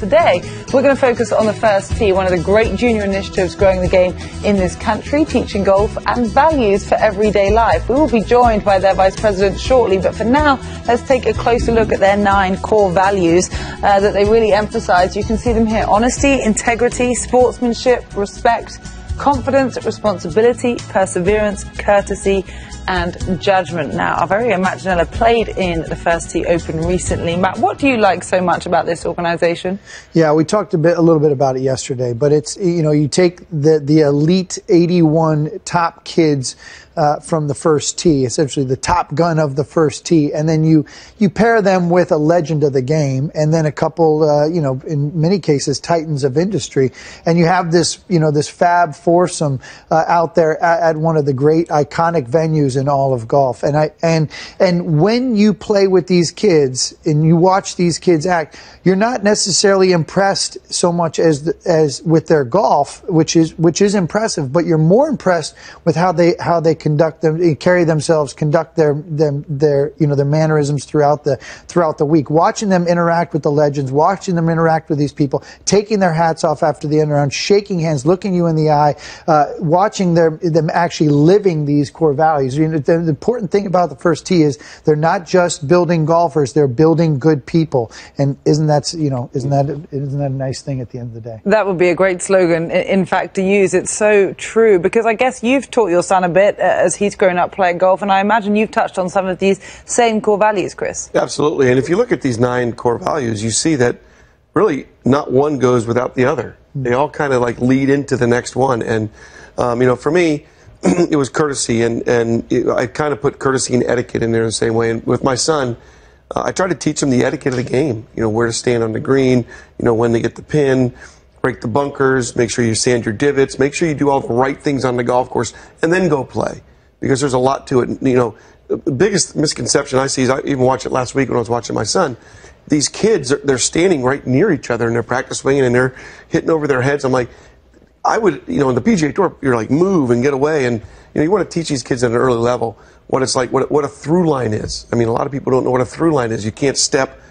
today we're going to focus on the First Tee, one of the great junior initiatives growing the game in this country, teaching golf and values for everyday life. We will be joined by their vice president shortly, but for now, let's take a closer look at their 9 core values that they really emphasize. You can see them here: honesty, integrity, sportsmanship, respect, confidence, responsibility, perseverance, courtesy, and judgment. Now, our very own Matt Janella played in the First Tee Open recently. Matt, what do you like so much about this organization? Yeah, we talked a little bit about it yesterday, but it's, you know, you take the elite 81 top kids from the First Tee, essentially the top gun of the First Tee, and then you pair them with a legend of the game, and then a couple, you know, in many cases, titans of industry, and you have this, you know, this fab foursome out there at one of the great iconic venues in all of golf. And when you play with these kids and you watch these kids act, you're not necessarily impressed so much as with their golf, which is impressive, but you're more impressed with how they conduct them, carry themselves, conduct their you know, their mannerisms throughout the week. Watching them interact with the legends, watching them interact with these people, taking their hats off after the end round, shaking hands, looking you in the eye, watching them actually living these core values. You know, the important thing about the First Tee is they're not just building golfers; they're building good people. And isn't that a nice thing at the end of the day? That would be a great slogan, in fact, to use. It's so true, because I guess you've taught your son a bit as he's grown up playing golf, and I imagine you've touched on some of these same core values, Chris. Absolutely, and if you look at these 9 core values, you see that really not one goes without the other. They all kind of like lead into the next one, and you know, for me, it was courtesy, and I kind of put courtesy and etiquette in there the same way. And with my son, I try to teach him the etiquette of the game. You know, where to stand on the green, you know, when to get the pin, break the bunkers, make sure you sand your divots, make sure you do all the right things on the golf course, and then go play. Because there's a lot to it. You know, the biggest misconception I see is, I even watched it last week when I was watching my son. These kids, they're standing right near each other in their practice swinging, and they're hitting over their heads. I'm like, I would, you know, in the PGA Tour, you're like, move and get away. And, you know, you want to teach these kids at an early level what it's like, what a through line is. I mean, a lot of people don't know what a through line is. You can't step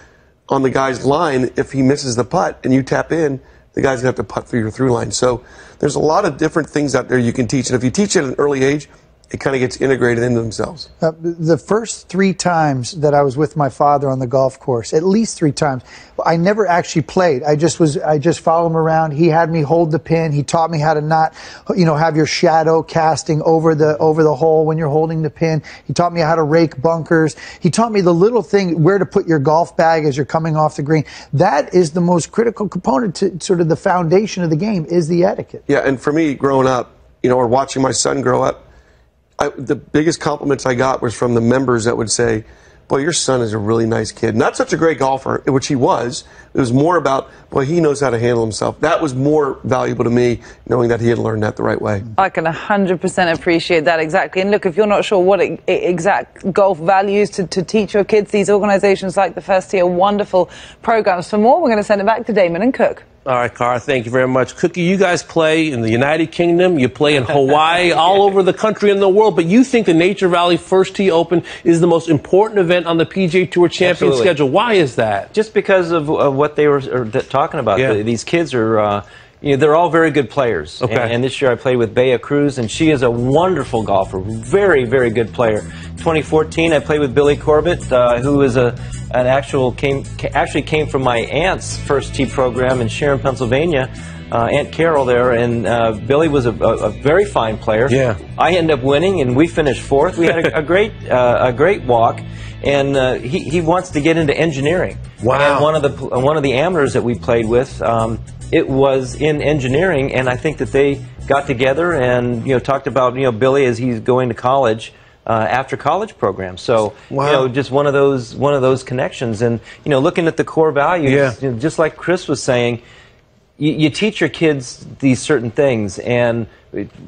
on the guy's line if he misses the putt and you tap in. The guy's going to have to putt through your through line. So there's a lot of different things out there you can teach. And if you teach it at an early age, it kind of gets integrated into themselves. The first 3 times that I was with my father on the golf course, at least 3 times, I never actually played. I just followed him around. He had me hold the pin. He taught me how to not, you know, have your shadow casting over the hole when you're holding the pin. He taught me how to rake bunkers. He taught me the little thing, where to put your golf bag as you're coming off the green. That is the most critical component to sort of the foundation of the game, is the etiquette. Yeah, and for me, growing up, you know, or watching my son grow up, the biggest compliments I got was from the members that would say, boy, your son is a really nice kid. Not such a great golfer, which he was. It was more about, boy, he knows how to handle himself. That was more valuable to me, knowing that he had learned that the right way. I can 100% appreciate that, exactly. And look, if you're not sure what exact golf values to teach your kids, these organizations like the First Tee are wonderful programs. For more, we're going to send it back to Damon and Cook. All right, Cara, thank you very much. Cookie, you guys play in the United Kingdom, you play in Hawaii, all over the country and the world, but you think the Nature Valley First Tee Open is the most important event on the PGA Tour Champion schedule. Why is that? Just because of what they were talking about. Yeah. These kids are, you know, they're all very good players. Okay. And this year I played with Bea Cruz, and she is a wonderful golfer, very, very good player. 2014, I played with Billy Corbett, who is actually came from my aunt's First Tee program in Sharon, Pennsylvania. Aunt Carol there, and Billy was a very fine player. Yeah. I ended up winning, and we finished 4th. We had a great walk, and he wants to get into engineering. Wow. And one of the amateurs that we played with, it was in engineering, and I think that they got together and, you know, talked about, you know, Billy as he's going to college. After college program, so wow. You know, just one of those connections, and you know, looking at the core values, yeah. You know, just like Chris was saying, you teach your kids these certain things, and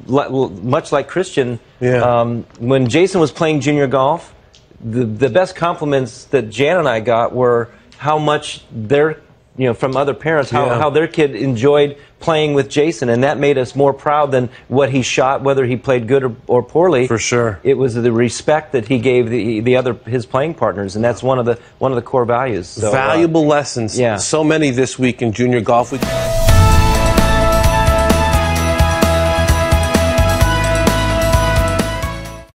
much like Christian, yeah. When Jason was playing junior golf, the best compliments that Jan and I got were how much their from other parents how their kid enjoyed playing with Jason, and that made us more proud than what he shot, whether he played good or poorly. For sure, it was the respect that he gave his playing partners, and that's one of the core values. So, valuable lessons. Yeah, so many this week in junior golf.